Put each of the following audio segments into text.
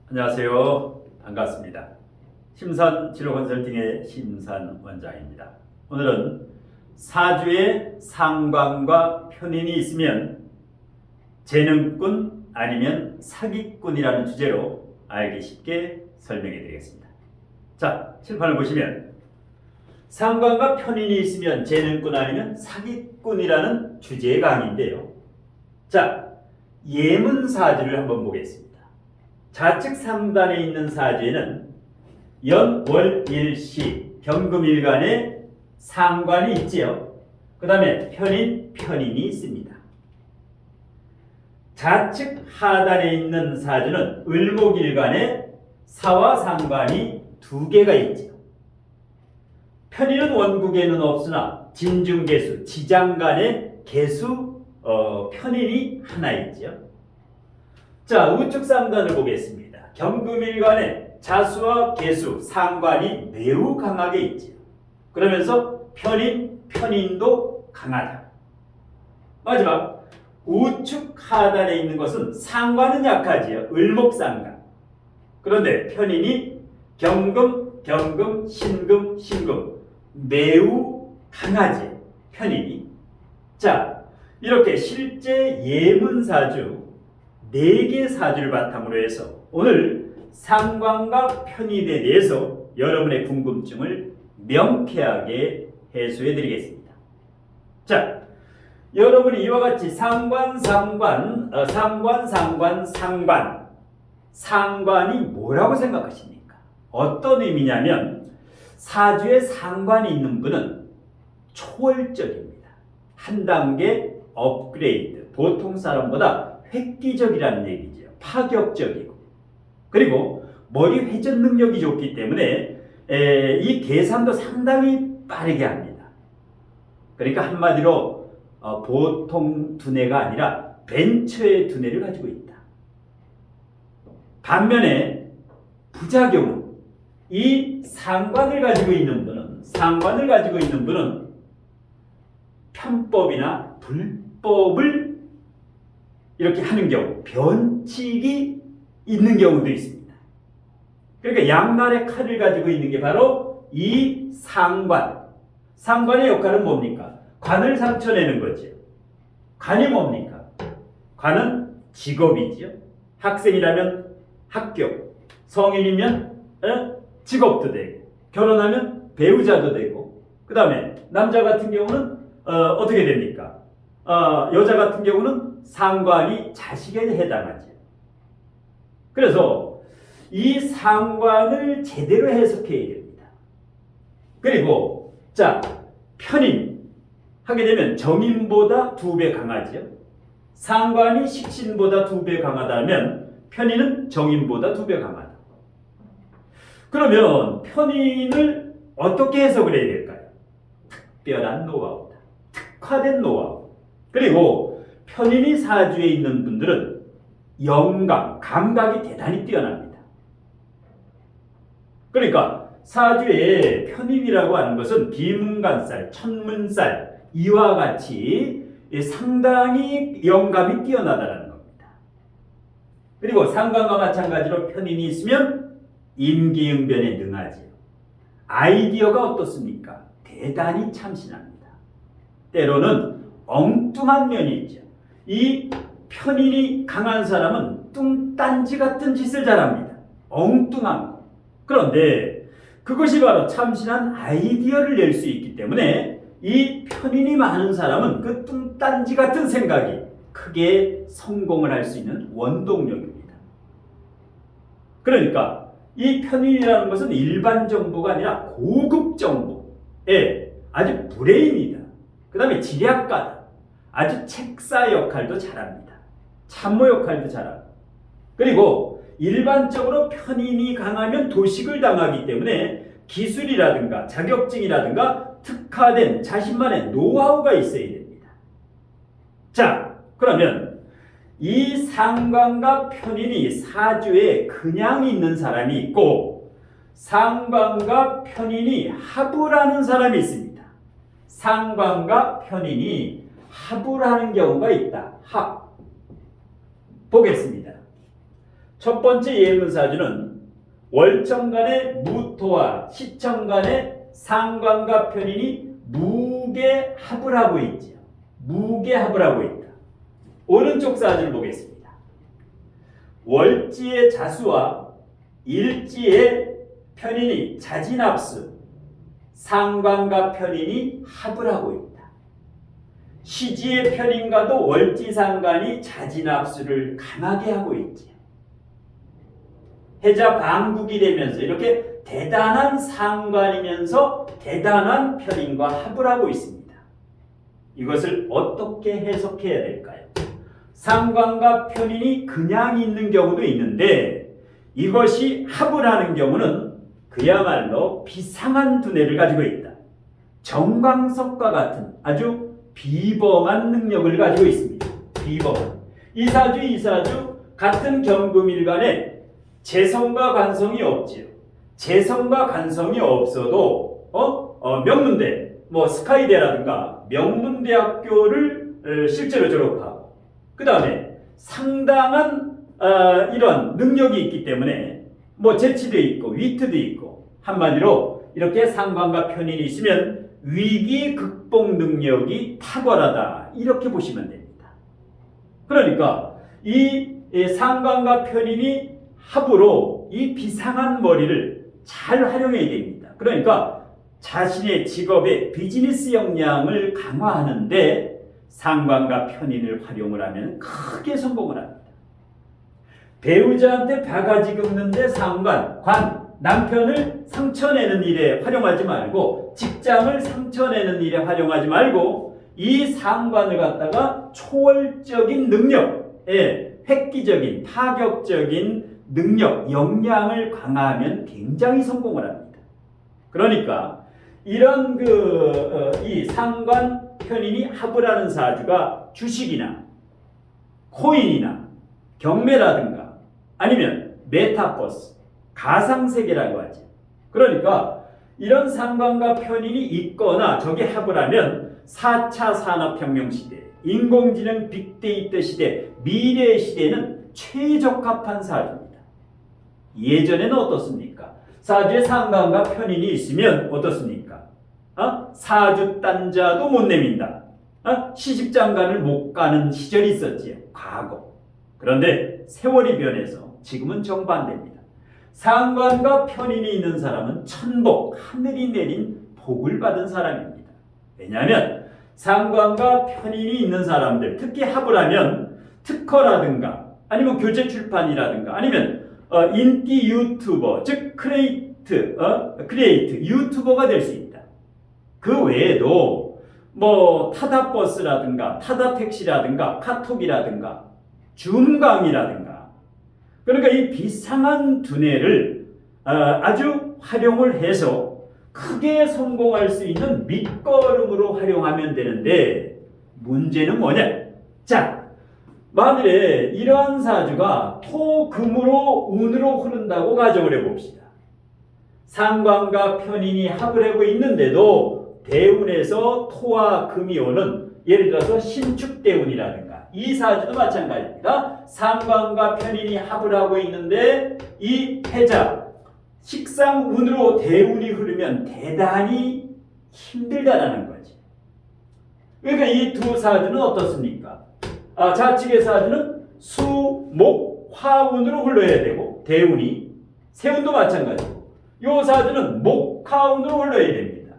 안녕하세요. 반갑습니다. 심산 진로 컨설팅의 심산 원장입니다. 오늘은 사주에 상관과 편인이 있으면 재능꾼 아니면 사기꾼이라는 주제로 알기 쉽게 설명해 드리겠습니다. 자, 칠판을 보시면 상관과 편인이 있으면 재능꾼 아니면 사기꾼이라는 주제의 강의인데요. 자, 예문사주를 한번 보겠습니다. 좌측 상단에 있는 사주에는 연, 월, 일, 시, 경금일간에 상관이 있지요. 그 다음에 편인이 있습니다. 좌측 하단에 있는 사주는 을목일간에 사와 상관이 두 개가 있지요. 편인은 원국에는 없으나 진중개수, 지장간에 개수, 편인이 하나 있죠. 자, 우측 상단을 보겠습니다. 경금일간에 자수와 개수, 상관이 매우 강하게 있지요. 그러면서 편인도 강하다. 마지막 우측 하단에 있는 것은 상관은 약하지요. 을목상관. 그런데 편인이 경금, 신금 매우 강하지. 편인이. 자, 이렇게 실제 예문사주 4개 사주를 바탕으로 해서 오늘 상관과 편인에 대해서 여러분의 궁금증을 명쾌하게 해소해 드리겠습니다. 자, 여러분이 이와 같이 상관이 뭐라고 생각하십니까? 어떤 의미냐면 사주에 상관이 있는 분은 초월적입니다. 한 단계 업그레이드, 보통 사람보다 획기적이라는 얘기죠. 파격적이고. 그리고 머리 회전 능력이 좋기 때문에 이 계산도 상당히 빠르게 합니다. 그러니까 한마디로 보통 두뇌가 아니라 벤처의 두뇌를 가지고 있다. 반면에 부작용은 이 상관을 가지고 있는 분은 편법이나 불법을 이렇게 하는 경우, 변칙이 있는 경우도 있습니다. 그러니까 양날의 칼을 가지고 있는 게 바로 이 상관. 상관의 역할은 뭡니까? 관을 상처내는 거죠. 관이 뭡니까? 관은 직업이지요. 학생이라면 학교, 성인이면 직업도 되고, 결혼하면 배우자도 되고, 그 다음에 남자 같은 경우는 어떻게 됩니까? 여자 같은 경우는 상관이 자식에 해당하죠. 그래서 이 상관을 제대로 해석해야 됩니다. 그리고 자, 편인 하게 되면 정인보다 2배 강하죠. 상관이 식신보다 2배 강하다면 편인은 정인보다 2배 강하다. 그러면 편인을 어떻게 해석을 해야 될까요? 특별한 노하우다. 특화된 노하우. 그리고 편인이 사주에 있는 분들은 감각이 대단히 뛰어납니다. 그러니까 사주에 편인이라고 하는 것은 비문간살, 천문살 이와 같이 상당히 영감이 뛰어나다는 겁니다. 그리고 상관과 마찬가지로 편인이 있으면 임기응변에 능하지요. 아이디어가 어떻습니까? 대단히 참신합니다. 때로는 엉뚱한 면이 있죠. 이 편인이 강한 사람은 뚱딴지 같은 짓을 잘합니다. 엉뚱한 거. 그런데 그것이 바로 참신한 아이디어를 낼 수 있기 때문에 이 편인이 많은 사람은 그 뚱딴지 같은 생각이 크게 성공을 할 수 있는 원동력입니다. 그러니까 이 편인이라는 것은 일반 정보가 아니라 고급 정보의 아주 브레인이다. 그 다음에 지략가다. 아주 책사 역할도 잘합니다. 참모 역할도 잘하고. 그리고 일반적으로 편인이 강하면 도식을 당하기 때문에 기술이라든가 자격증이라든가 특화된 자신만의 노하우가 있어야 됩니다. 자, 그러면 이 상관과 편인이 사주에 그냥 있는 사람이 있고 상관과 편인이 합을 하는 사람이 있습니다. 상관과 편인이 합을 하는 경우가 있다. 합. 보겠습니다. 첫 번째 예문사주는 월청 간의 무토와 시청 간의 상관과 편인이 무게합을 하고 있지요. 무게합을 하고 있다. 오른쪽 사주를 보겠습니다. 월지의 자수와 일지의 편인이 자진합수, 상관과 편인이 합을 하고 있다. 시지의 편인과도 월지상관이 자진합수를 강하게 하고 있지. 해자 방국이 되면서 이렇게 대단한 상관이면서 대단한 편인과 합을 하고 있습니다. 이것을 어떻게 해석해야 될까요? 상관과 편인이 그냥 있는 경우도 있는데 이것이 합을 하는 경우는 그야말로 비상한 두뇌를 가지고 있다. 정광석과 같은 아주 비범한 능력을 가지고 있습니다. 비범한. 이 사주 같은 경금일간에 재성과 관성이 없지요. 재성과 관성이 없어도 명문대, 스카이대라든가 명문대학교를 실제로 졸업하고 그 다음에 상당한 이런 능력이 있기 때문에 재치도 있고 위트도 있고 한마디로 이렇게 상관과 편인이 있으면 위기 극복 능력이 탁월하다 이렇게 보시면 됩니다. 그러니까 이 상관과 편인이 합으로 이 비상한 머리를 잘 활용해야 됩니다. 그러니까 자신의 직업의 비즈니스 역량을 강화하는데 상관과 편인을 활용을 하면 크게 성공을 합니다. 배우자한테 바가지 긁는데 상관, 관, 남편을 상처내는 일에 활용하지 말고 직장을 상처내는 일에 활용하지 말고 이 상관을 갖다가 초월적인 능력, 획기적인 파격적인 능력, 역량을 강화하면 굉장히 성공을 합니다. 그러니까 이런 이 상관 편인이 합을 하는 사주가 주식이나 코인이나 경매라든가 아니면 메타버스, 가상세계라고 하죠. 그러니까 이런 상관과 편인이 있거나 저게 합을 하면 4차 산업혁명 시대, 인공지능 빅데이터 시대, 미래의 시대에는 최적합한 사주입니다. 예전에는 어떻습니까? 사주에 상관과 편인이 있으면 어떻습니까? 사주 딴자도 못 내민다. 시집장가를 못 가는 시절이 있었지요. 과거. 그런데 세월이 변해서 지금은 정반대입니다. 상관과 편인이 있는 사람은 천복, 하늘이 내린 복을 받은 사람입니다. 왜냐하면 상관과 편인이 있는 사람들, 특히 합을 하면 특허라든가 아니면 교재 출판이라든가 아니면 인기 유튜버, 즉 크리에이트 유튜버가 될 수 있다. 그 외에도 타다버스라든가 타다택시라든가 카톡이라든가 줌강이라든가 그러니까 이 비상한 두뇌를 아주 활용을 해서 크게 성공할 수 있는 밑거름으로 활용하면 되는데 문제는 뭐냐? 자, 만일에 이러한 사주가 토금으로 운으로 흐른다고 가정을 해봅시다. 상관과 편인이 합을 하고 있는데도 대운에서 토와 금이 오는 예를 들어서 신축대운이라든가 이 사주도 마찬가지입니다. 상관과 편인이 합을 하고 있는데 이 해자 식상운으로 대운이 흐르면 대단히 힘들다라는 거지. 그러니까 이 두 사주는 어떻습니까? 좌측의 사주는 수, 목, 화운으로 흘러야 되고 대운이 세운도 마찬가지고 요 사주는 목화운으로 흘러야 됩니다.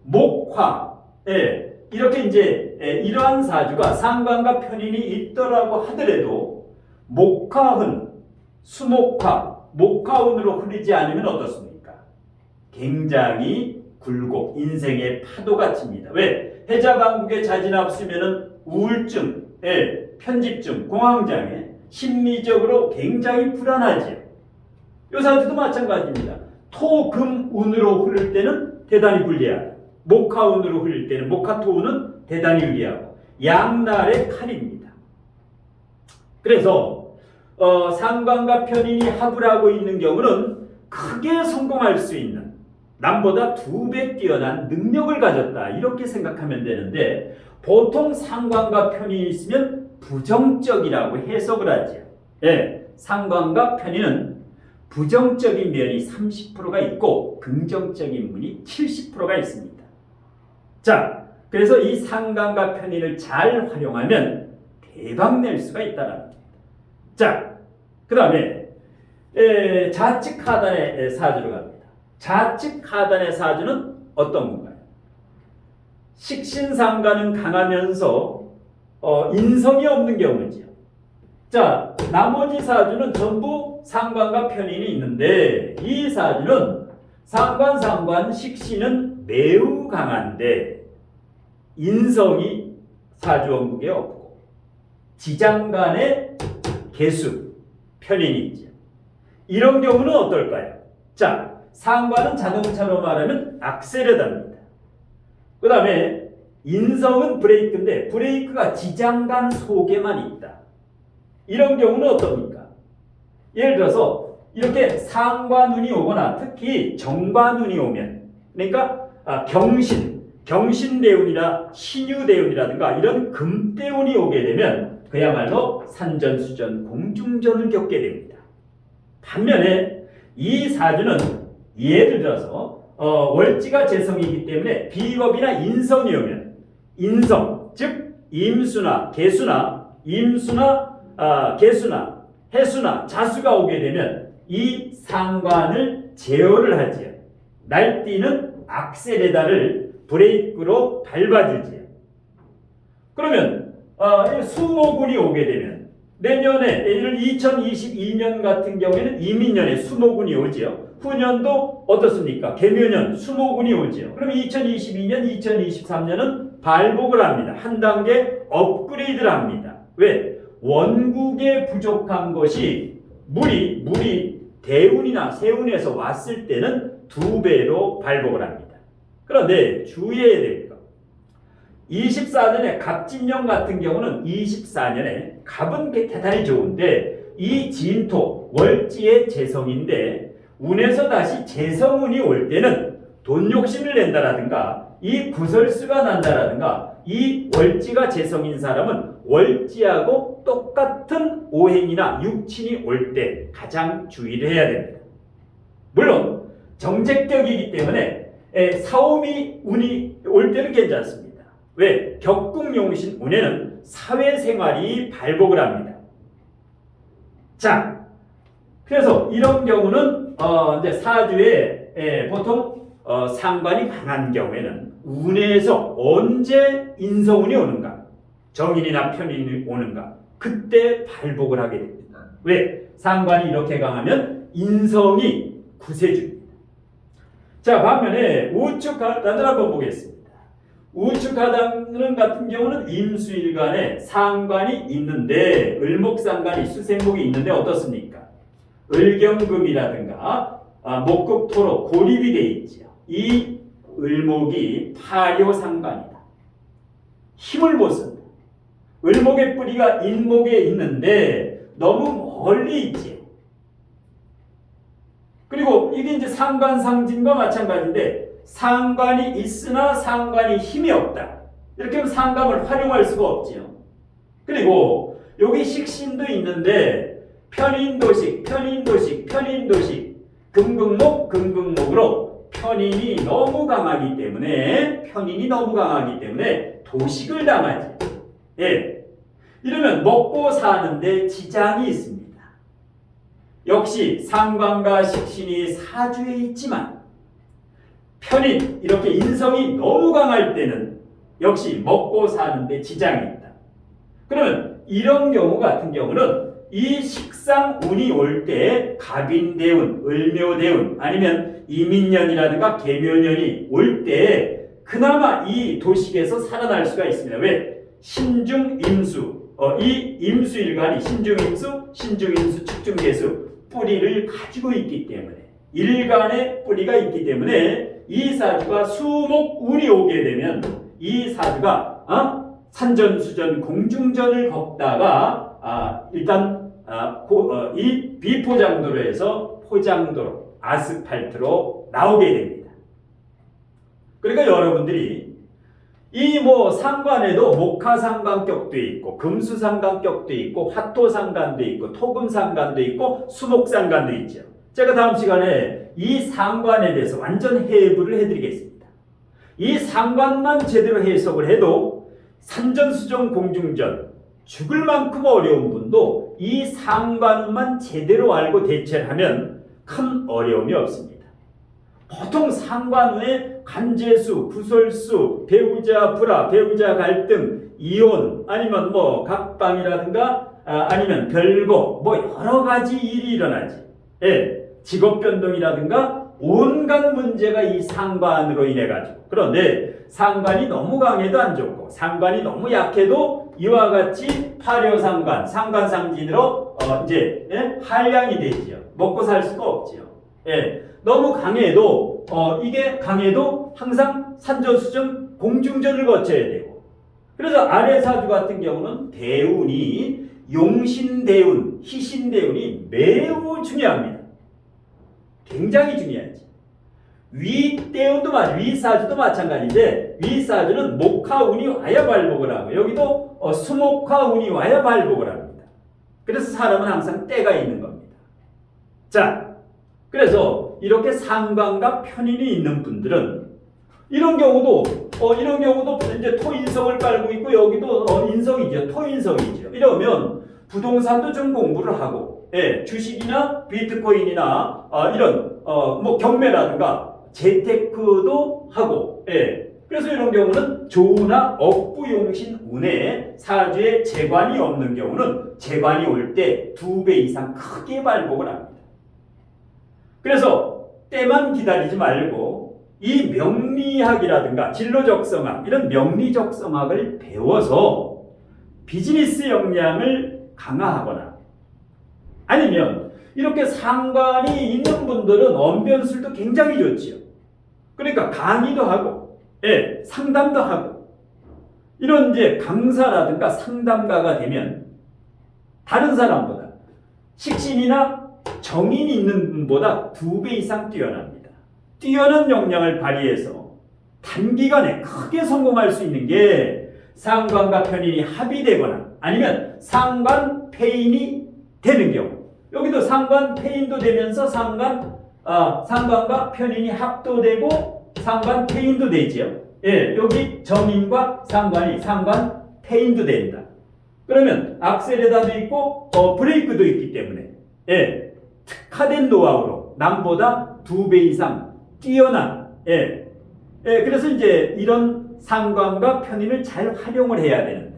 목화. 이렇게 이러한 사주가 상관과 편인이 있더라고 하더라도 목화운, 수목화, 목화운으로 흐르지 않으면 어떻습니까? 굉장히 굴곡, 인생의 파도가 칩니다. 왜? 해자방국에 자진합수면은 우울증, 편집증, 공황장애, 심리적으로 굉장히 불안하지요. 요 사주도 마찬가지입니다. 토, 금, 운으로 흐를 때는 대단히 불리하고 목화운으로 흐를 때는 목화토운은 대단히 유리하고 양날의 칼입니다. 그래서 상관과 편인이 합을 하고 있는 경우는 크게 성공할 수 있는 남보다 2배 뛰어난 능력을 가졌다 이렇게 생각하면 되는데 보통 상관과 편인이 있으면 부정적이라고 해석을 하죠. 상관과 편인은 부정적인 면이 30%가 있고 긍정적인 면이 70%가 있습니다. 자, 그래서 이 상관과 편인을 잘 활용하면 대박 낼 수가 있다는 겁니다. 자, 그 다음에 좌측 하단의 사주로 갑니다. 좌측 하단의 사주는 어떤 건가요? 식신상관은 강하면서 인성이 없는 경우지요. 자, 나머지 사주는 전부 상관과 편인이 있는데 이 사주는 상관, 식신은 매우 강한데 인성이 사주원국에 없고 지장간의 개수, 편인이 있죠. 이런 경우는 어떨까요? 자, 상관은 자동차로 말하면 악셀레다입니다. 그 다음에 인성은 브레이크인데 브레이크가 지장간 속에만 있다. 이런 경우는 어떻습니까? 예를 들어서 이렇게 상관운이 오거나 특히 정관운이 오면, 그러니까 경신대운이나 신유대운이라든가 이런 금대운이 오게 되면 그야말로 산전수전 공중전을 겪게 됩니다. 반면에 이 사주는 예를 들어서 월지가 재성이기 때문에 비겁이나 인성이 오면 인성, 즉 임수나 개수나 개수나 해수나 자수가 오게 되면 이 상관을 제어를 하지요. 날뛰는 악셀레다를 브레이크로 밟아주지요. 그러면 수목운이 오게 되면 내년에 2022년 같은 경우에는 이민년에 수목운이 오지요. 후년도 어떻습니까? 개묘년 수목운이 오지요. 그럼 2022년, 2023년은 발복을 합니다. 한 단계 업그레이드를 합니다. 왜? 원국에 부족한 것이 물이 대운이나 세운에서 왔을 때는 2배로 발복을 합니다. 그런데 주의해야 될 것. 24년에 갑진년 같은 경우는 24년에 갑은 대단히 좋은데 이 진토 월지의 재성인데 운에서 다시 재성운이 올 때는 돈 욕심을 낸다라든가 이 구설수가 난다라든가 이 월지가 재성인 사람은 월지하고 똑같은 오행이나 육친이 올 때 가장 주의를 해야 됩니다. 물론 정제격이기 때문에 사오미 운이 올 때는 괜찮습니다. 왜? 격국용신 운에는 사회생활이 발복을 합니다. 자, 그래서 이런 경우는 이제 사주에 보통 상관이 강한 경우에는 운에서 언제 인성운이 오는가, 정인이나 편인이 오는가, 그때 발복을 하게 됩니다. 왜? 상관이 이렇게 강하면 인성이 구세주입니다. 자, 반면에 우측 하단을 한번 보겠습니다. 우측 하단 같은 경우는 임수일간에 상관이 있는데 을목상관이 수생목이 있는데 어떻습니까? 을경금이라든가 목극토로 고립이 되어 있죠. 이 을목이 파료상관이다. 힘을 못 쓴다. 을목의 뿌리가 인목에 있는데 너무 멀리 있지. 그리고 이게 이제 상관상진과 마찬가지인데 상관이 있으나 상관이 힘이 없다. 이렇게 하면 상관을 활용할 수가 없지요. 그리고 여기 식신도 있는데 편인도식, 금극목으로 편인이 너무 강하기 때문에 도식을 당하지. 예. 이러면 먹고 사는데 지장이 있습니다. 역시 상관과 식신이 사주에 있지만 편인, 이렇게 인성이 너무 강할 때는 역시 먹고 사는데 지장이 있다. 그러면 이런 경우 같은 경우는 이 식상운이 올 때 갑인대운, 을묘대운 아니면 이민년이라든가 개묘년이 올 때 그나마 이 도식에서 살아날 수가 있습니다. 왜? 신중임수, 이 임수일간이 신중임수, 축중개수 뿌리를 가지고 있기 때문에 일간의 뿌리가 있기 때문에 이 사주가 수목운이 오게 되면 이 사주가 산전수전 공중전을 겪다가 일단 이 비포장도로에서 포장도로 아스팔트로 나오게 됩니다. 그러니까 여러분들이 이 뭐 상관에도 목화상관격도 있고 금수상관격도 있고 화토상관도 있고 토금상관도 있고 수목상관도 있죠. 제가 다음 시간에 이 상관에 대해서 완전 해부를 해드리겠습니다. 이 상관만 제대로 해석을 해도 산전수전 공중전 죽을 만큼 어려운 분도 이 상관만 제대로 알고 대처를 하면 큰 어려움이 없습니다. 보통 상관운에 간제수, 구설수, 배우자 불화, 배우자 갈등, 이혼, 아니면 뭐 각방이라든가 아니면 별거, 뭐 여러 가지 일이 일어나지. 예, 직업 변동이라든가 온갖 문제가 이 상관으로 인해 가지고. 그런데 상관이 너무 강해도 안 좋고 상관이 너무 약해도 이와 같이 파묘상관, 상관상진으로 이제 한량이 되지요. 먹고 살 수가 없지요. 예, 너무 강해도 이게 강해도 항상 산전수전 공중전을 거쳐야 되고. 그래서 아래 사주 같은 경우는 대운이 용신대운, 희신대운이 매우 중요합니다. 굉장히 중요하지. 위대운도 위사주도 마찬가지인데 위사주는 목화운이 와야 발복을 하고 여기도 수목화운이 와야 발복을 합니다. 그래서 사람은 항상 때가 있는 겁니다. 자, 그래서 이렇게 상관과 편인이 있는 분들은 이런 경우도 이제 토인성을 깔고 있고 여기도 인성이죠. 토인성이죠. 이러면 부동산도 좀 공부를 하고, 예, 주식이나 비트코인이나 이런 뭐 경매라든가 재테크도 하고, 예. 그래서 이런 경우는 조우나 억부용신 운에 사주에 재관이 없는 경우는 재관이 올 때 2배 이상 크게 발복을 합니다. 그래서 때만 기다리지 말고 이 명리학이라든가 진로적성학 이런 명리적성학을 배워서 비즈니스 역량을 강화하거나 아니면 이렇게 상관이 있는 분들은 언변술도 굉장히 좋지요. 그러니까 강의도 하고, 예, 상담도 하고 이런 이제 강사라든가 상담가가 되면 다른 사람보다 식신이나 정인이 있는 분보다 2배 이상 뛰어납니다. 뛰어난 역량을 발휘해서 단기간에 크게 성공할 수 있는 게 상관과 편인이 합의되거나 아니면 상관 폐인이 되는 경우. 여기도 상관 폐인도 되면서 상관과 편인이 합도되고 상관 폐인도 되지요. 예, 여기 정인과 상관 폐인도 된다. 그러면 악셀레다도 있고 브레이크도 있기 때문에, 예, 특화된 노하우로 남보다 2배 이상 뛰어난, 예, 그래서 이제 이런 상관과 편인을 잘 활용을 해야 되는데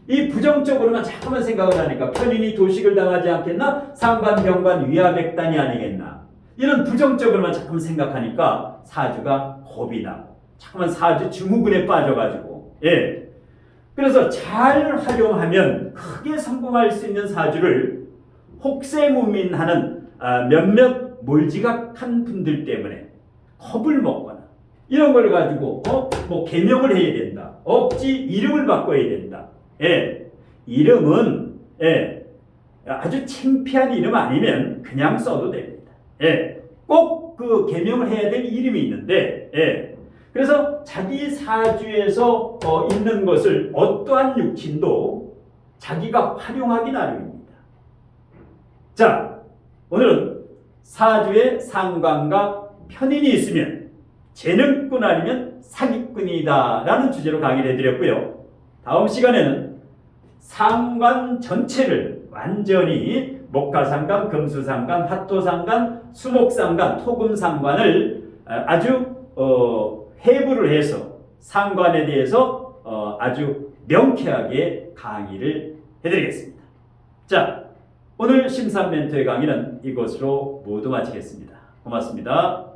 이 부정적으로만 자꾸만 생각을 하니까 편인이 도식을 당하지 않겠나? 상관, 병관, 위화백단이 아니겠나? 이런 부정적으로만 자꾸만 생각하니까 사주가 겁이 나고 자꾸만 사주 증후군에 빠져가지고, 예, 그래서 잘 활용하면 크게 성공할 수 있는 사주를 혹세무민하는 몇몇 몰지각한 분들 때문에 겁을 먹거나 이런 걸 가지고 뭐 개명을 해야 된다. 억지 이름을 바꿔야 된다. 예, 이름은, 예, 아주 창피한 이름 아니면 그냥 써도 됩니다. 예, 꼭 그 개명을 해야 될 이름이 있는데, 예, 그래서 자기 사주에서 있는 것을 어떠한 육친도 자기가 활용하기 나름입니다. 자, 오늘은 사주에 상관과 편인이 있으면 재능꾼 아니면 사기꾼이다 라는 주제로 강의를 해드렸고요. 다음 시간에는 상관 전체를 완전히 목화상관, 금수상관, 화토상관, 수목상관, 토금상관을 아주 해부를 해서 상관에 대해서 아주 명쾌하게 강의를 해드리겠습니다. 자, 오늘 심산 멘토의 강의는 이것으로 모두 마치겠습니다. 고맙습니다.